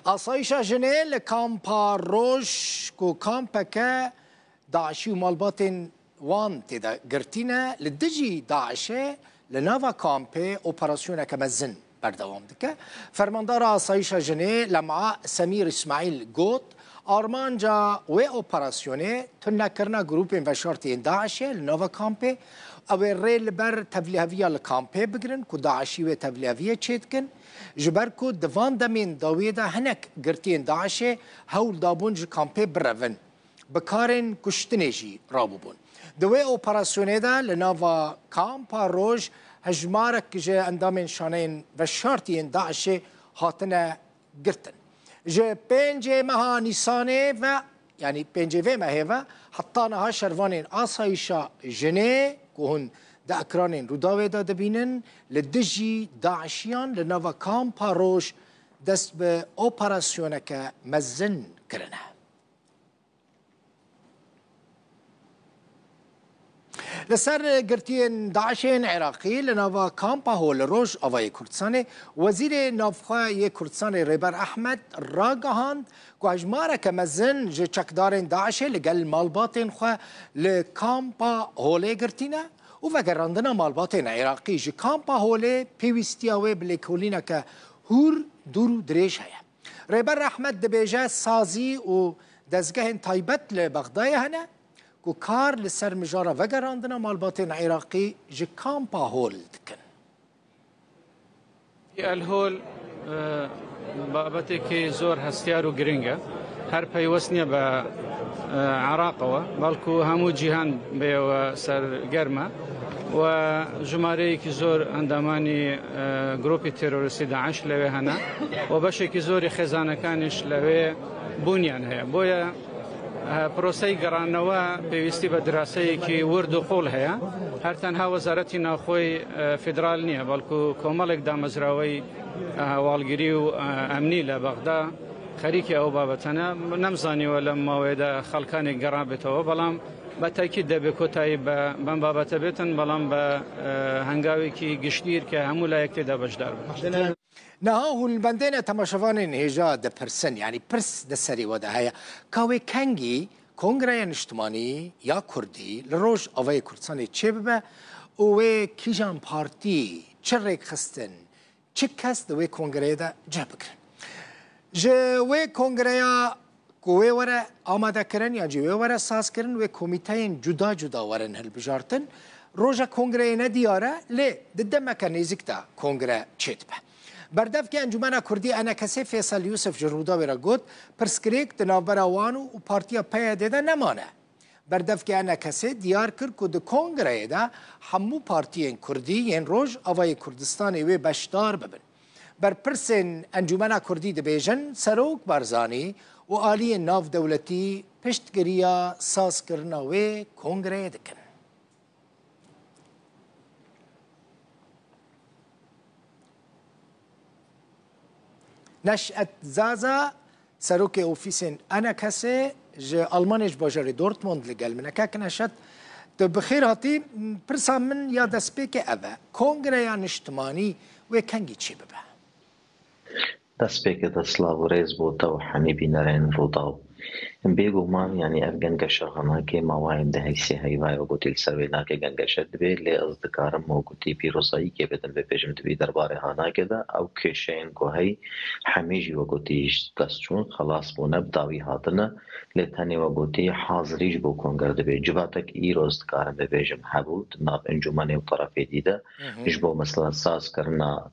آسایشا جنه لکامپا روش کو کامپکه داعشی و مالباتن وان تیدا گرتینه لدجی داعشه لناوا کامپه اپراسیونه که مزن بردوام دکه فرماندار آسایشا جنه لمعا سمیر اسماعیل گوت آرمانجا و اپراسیونه تنکرنا گروپین و شرطین داعشه لناوا کامپه او ریل بر تبلیغویا لکامپه بگرن که داعشی و تبلیغویا چید کن جبر کو دوان دمین داویدا هنک گرتین داعشه هول دابون ج کامپه برون بکارن کشتنیجی رابون دوی اپراسیونه دا لناوا کامپا روش هجمارک جه اندامین شانین و شرطین داعشه هاتنه گرتن جه پنج مها نیسانه و یعنی پنج و مهه و حتی نها شروانین آسایشا جنه که هن دا اکرانین روداوه دا دبینن لدجی داعشیان لناوا کامپا روش دست به اپراسیونه که مزن کرنه لسر گرتین داعشین عراقی لناوا کامپا هول روش آوای کردستان وزیر نافخواه کردستان ریبر احمد را گهاند که هجماره که مزن جه چکدارین داعشه لگل مالباتین خواه لکامپا هوله گرتینه و وگراندنا مالباتین عراقی جه کامپا هوله پیوستیاوه بلیکولینه که هور دورو دریش هیا ریبر احمد دبیجه سازی و دزگه تایبت لبغدای هنه و کار لسر مجارة وگراندنا مالباتين عراقي جي كامبا هول دكن الهول بابتك زور هستيارو جرينجا هر پیوستنیه با عراقه بلکو همو جهان به سر گرمه و جمهوری که زور اندامانی گروپی تروریستی داعش لوی هنه و باشه که زور خزانه کانش لوی بنیان هیا بویا پروسه گرانوا پیوستی به دراسه که ورد و قول هیا هر تنها وزارتی ناخوی فدرال نیه بلکو کمالک دامزراوی والگیری و امنی لبغدا خریکی او بابتنه نمزانی ولم موعد خلکان گران بتو بلام با تاکید ده بکوتای من بابت بیتن بلام با هنگاوی که گشتیر که همو لایک ده بجدار بود نها هو البندين تماشفان هجا ده برسن يعني برس ده سري وده هيا كاوي كانجي كونغريا نشتماني يا كردي لروج اوي كردستاني تشيبه اوي كيجان بارتي تشريك خستن تشكاس دوي كونغريا ده جابكرن جوي كونغريا كوي ورا آماده کرن یا جوي ورا ساز کرن و کمیتهین جدا جدا ورن هل بجارتن روجا كونغريا ندياره لي ضد ميكانيزيك تا كونغريا تشيتبه بردف که انجمن کردی انا کسی فیصل یوسف جرودا برا گفت پرسکریک تنابرا وانو و پارتیا پیاده ده نمانه بردف که انا کسی دیار کرد که ده کنگره ده همو پارتیین کردی ین روز آوای کردستانی و بشدار ببن بر پرسن انجمن کردی ده بیجن سروک بارزانی و آلی ناف دولتی پشتگیریا ساز کرنا و کنگره دکن نشأت زازا سروك اوفيسين انا كاسي المانيش باجري دورتموند لقال من كاك نشأت بخير هاتي برسا من يا دسبيك ابا كونغريا نشتماني وكانجي تشي بابا دسبيك دسلاو ريز بوتا وحني بينارين روضاو بيگومان يعني افغانگشا هنا که مواعید دهیسی هیوای و گوتیل سروینا که گنگشت دبی لی ازدکارم و گوتی پیروزایی که بدن به پیشم دبی درباره هانا که ده او کشین که هی همیجی و گوتیش دستچون خلاص بونه بداوی هاتنه لی تنی و گوتی حاضریج بو کنگر دبی جواتک ای رو ازدکارم به پیشم حبود ناب انجمانی و طرفی دیده جبو مثلا ساز کرنا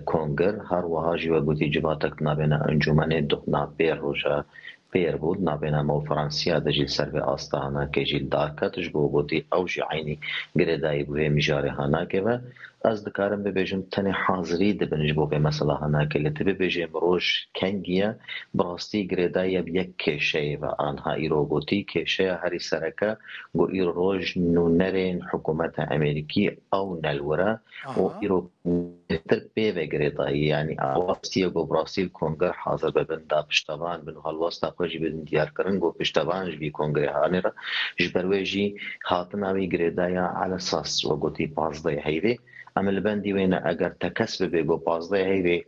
کنگر هر وهاجی و گوتی جواتک نابینا انجمانی دو ناب بیر روشا پیر بود نابینا مو فرانسیا دجیل سر به آستانا که جیل داکتش بو بودی اوجی عینی گردایی بوی میجاره هانا که و از دکارم ببیجم تنی حاضری دبنج بو به مثلا هانا که لطی ببیجم روش کنگیه براستی گردایی بیک کشه و آنها ایرو بودی کشه هری سرکه گو ایرو روش نونرین حکومت امریکی او نلوره و ایرو تر به گردایی یعنی آواستی گو براستی کنگر حاضر ببن دا پشتوان بنو هالواستا خوشی بدن دیار کرن گو پشتوانش بی کنگره هانی را جبرویجی هاتناوی گردایا على اساس و گوتی 15 هیوی عمل بندی وینا اگر تکسب بگو 15 هیوی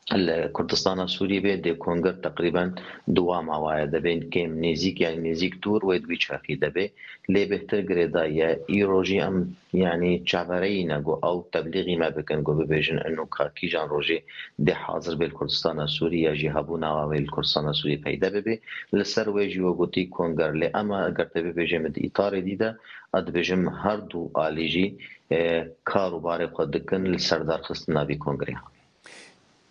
کردستان سووری بێ دێ کۆنگەر تقریبان دوا ماوایە دەبێن کێم نێزیک یان نێزیک توور وێ دوی چاقی دەبێ لێ بهتر گرێدایە ئیڕۆژی ئەم یعنی چاوەڕێی نەگۆ ئەو تەبلیغی ما بکەن گۆ ببێژن ئەنو کاکیژان ڕۆژێ دێ حاضر بێ کوردستانە سووری یاژی هەبوو ناواوێ کوردستانە سووری پەیدا ببێ لەسەر وێژی وەگوتی کۆنگەر لێ ئەمە ئەگەر ببێژێ مد ئیتارێ دیدە ئەدبێژم هەردوو ئالیژی کار و بارێ خۆ دکن لەسەر دارخستن ناوی کۆنگرێ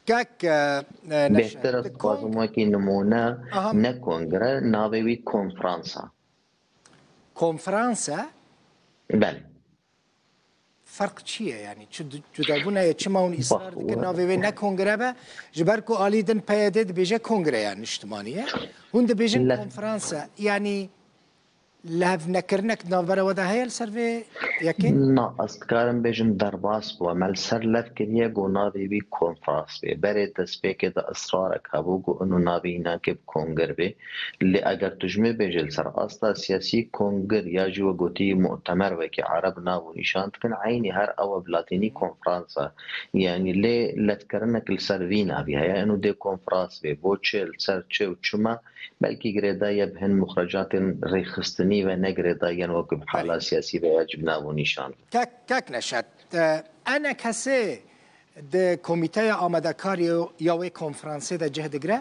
بهتر از خوازم که نمونه نه کنگره ناوی کنفرانسا کنفرانسا؟ بله فرق چیه یعنی جدا بونه چه ما اون اصرار که ناوی نه کنگره به جبر کو آلیدن پیاده بیجه کنگره یعنی اجتماعیه هون بیجه کنفرانسا یعنی لهف نکرنک ناوبره وده هیل سروی یکی؟ نه استکارم بیجم درباس بو عمل سر لف کریه گو ناوی بی کنفرانس بی بره دست که دا اصرارک هبو گو انو ناوی اینا که کنگر بی لی اگر تجمه بیجل سر اصلا سیاسی کنگر یا جو گوتی مؤتمر و که عرب ناو نشان تکن عینی هر او بلاتینی کنفرانسا یعنی لی لتکرنک لسر وی ناوی هیا انو دی کنفرانس بی بو چه لسر چه و چما بلکی گریدای بهن مخرجات ریخستنی و نگریدای وقت حالا سیاسی و یجب ناو نشان کاک نشد انا کسی ده کمیته آمده کاری یا کنفرانسی ده جهد گره؟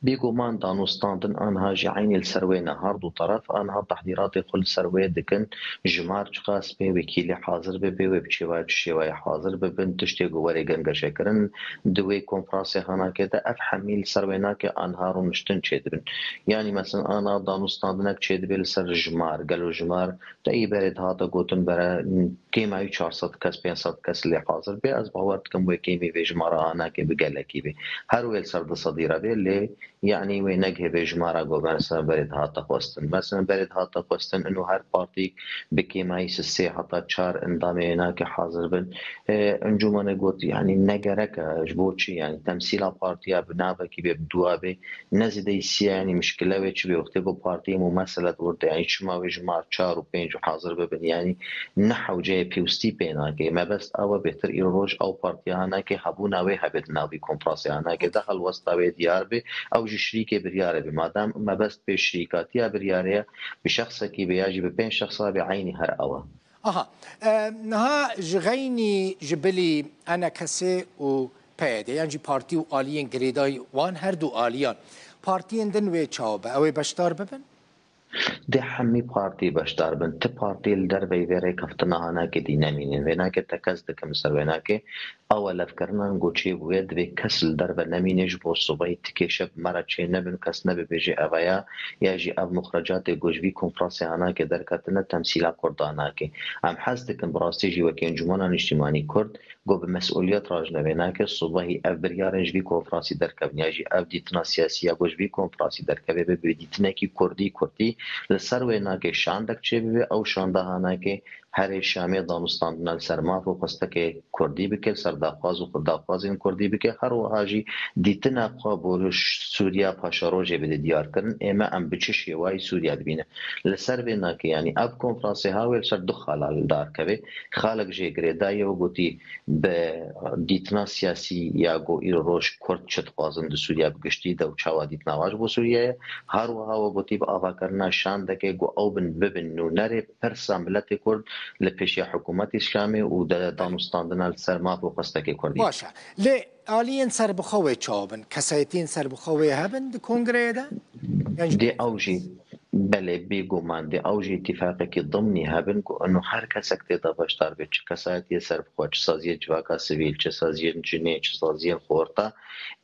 بيقومان دانوستاندن آنها جعين السروية هر دو طرف آنها تحضيرات كل سروية دكن جمار چقاس بي وكيل حاضر بي وبشواي حاضر ببن تشتي قواري گنگشه کرن دوي كونفرانسي هانا كده افحمي السروينا كي آنها رو نشتن چيدبن يعني مثلا آنها دانوستاندنك چيدبي لسر جمار قالوا جمار تأي برد هاتا قوتن برا كيما 400 كس 500 كس اللي حاضر بي از باورت كم وكيمي في جمار آنا كي بقالكي بي هر ويل سرد صديرة بي اللي يعني وينجه بجمارة جو مثلا برد هاتا قوستن مثلا برد هاتا قوستن انه هر بارتي بكيماي سسي حتى تشار اندامي هناك حاضر بن انجومان قوت يعني نجرك جبوتشي يعني تمثيل بارتيا بنابا كي بيبدوابي نزيد يسي يعني مشكلة ويتش بيوقتي بارتي ممثلة ورد يعني شما وجمار تشار وبينج وحاضر ببن يعني نحو جاي بيوستي بيناكي ما بس او بهتر ايروج او بارتي هناك حبونا وي هبت ناوي كومبراسي هناك دخل وسطاوي ديار بي او شريكه برياره بمادام ما بس بشريكاتيا برياره بشخص كي بيجي بين شخصها بعيني هر اوا نها جغيني جبلي انا كسي و بيد يعني بارتي و آليين غريداي وان هر دو آليان بارتي دن وي چاوبه او بشدار ببن ده همي بارتي بشدار بن ت بارتي الدر بيوره كفتنا هنا كي دينامين وينا كي تكز دكم سر وينا كي اول افكرنا نقولشي ويد بكسل درب نمينج بو صبي تكشف مرة شيء نبن كس نبي بيجي افايا يجي اب مخرجات جوجبي كونفرنسي هنا كي دركتنا تمثيل كردانا كي ام حزدكن براستيجي وكين جمانا اجتماعي كرد جو بمسؤوليات راجنا وينا كي صبي اف بريارنج بي كونفرنسي دركب يجي اف ديتنا سياسيه جوجبي كونفرنسي دركب بديتنا كي كردي لسر وینا که شاندک چه بی او شانده هانا که هر شامی دانستاندن سرماف و قصده که کردی بکه سردافاز و خدافاز این کردی بکه هر و هاجی دیتنا قابلش سوریا پاشاروجه بده دیار کرن اما ام بچش یوای سوریا بینه لسر وینا که یعنی اب کنفرانسی هاویل سر دو خلال دار که خالق جه گریدای و گوتی به دیتنا سیاسی یا گو ایرو روش کرد چت قازن دو سوریا بگشتی دو چاوا دیتنا واج بو سوریا هر و ها و گوتی با آفا کرنا شانده که گو او بن ببن نو نره پرسا ملت کرد لپیش حکومت اسلامی و دانستاندن السرماف و قصدکی کردی باشه لی آلین سر بخواه چابن کسایتین سر بخواه هبن دی کنگره ده؟ دی اوجی بله بيقومان دي اوجي اتفاقي ضمني هابن انه هر کسک تيدا باشتار بيت كساتي سر بخوا چسازي جواكا سيفيل چسازي جنيه چسازي خورتا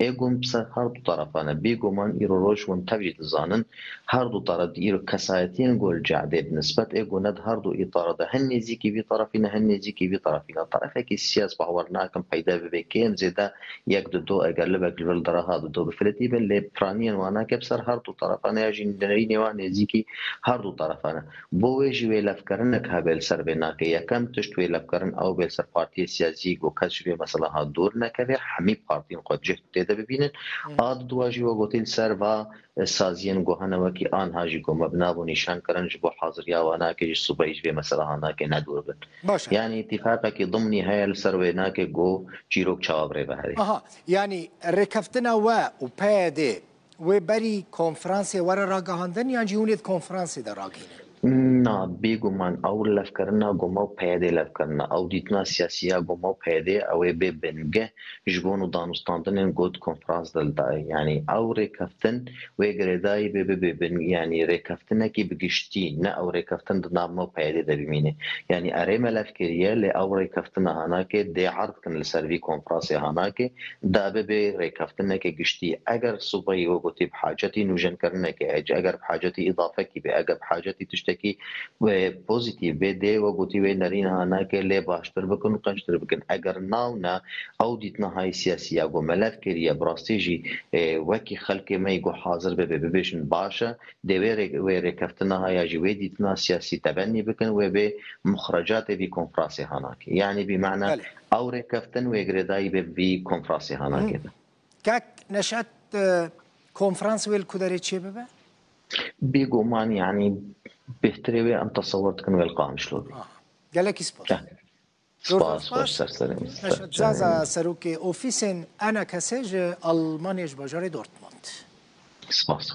ايقوم بس هر دو طرفانا بيقومان ايرو روش وان تبجي تزانن هر دو طرف ايرو كساتين قول جعده بنسبة ايقوند هر دو اطار ده هن نزيكي في طرفنا هن نزيكي في طرفنا طرفك السياس بحورناكم پیدا ببكين زيدا يك دو اقلبك الدرها دو بفلتي بل لبرانيا وانا كبسر هر دو طرفانا يجي ندريني وان نزیکی هر دو طرفانه بو وی لفکرنک هبل سر بنا که یکم تشت وی لفکرن او بل سر پارتی سیاسی گو کس وی مثلا ها دور نکوه همی پارتی خود جهت دیده ببینن آد دواجی و گوتیل سر و سازین گوهنه وکی آنها جی گو مبنا و نشان کرن جبو حاضر یا وانا که صبحیش به مثلا هانا که ندور بن یعنی اتفاقا که ضمنی های سر وینا که گو چیروک چواب ری بهری یعنی رکفتنا و پیده و بری کنفرانسی ور راگهاندن یا جیونیت کنفرانسی در راگینه نه بیگمان او لفکرنا گمو پیاده لفکرنا او دیتنا سیاسیا گمو پیاده او به بنگه جبونو دانستاندن گود کنفرانس دلدای یعنی او رکفتن و گردای به بن یعنی رکفتن کی بگشتی نه او رکفتن د نامو پیاده د بمینه یعنی اره ملفکریه ل او رکفتن هانا که د عرض کن لسروی کنفرانس هانا که دا به رکفتن کی گشتی اگر صبحی و گوتی حاجتی نوجن کرنه که اگر حاجتی اضافه کی به اگر حاجتی کی و پوزیتیو به دی و گوتی و نرین هانا که لی باشتر بکن و قنشتر بکن اگر ناو نه او دیتنا های سیاسی اگو ملف کریه براستی جی وکی خلق میگو حاضر به ببیشن باشه دی و رکفتنا های جی و دیتنا سیاسی تبنی بکن و به مخرجات بی کنفرانسی هانا که یعنی بمعنی او رکفتن و گردایی به بی کنفرانسی هانا که که نشأت کنفرانس ویل کداری چی ببه؟ بيقومان يعني بيحتري أن تصورت كن والقام شلون قالك سباس سپاس نشأت زازا سروكي أوفيسن أنا كساج ألمانيا بجاري دورتموند سپاس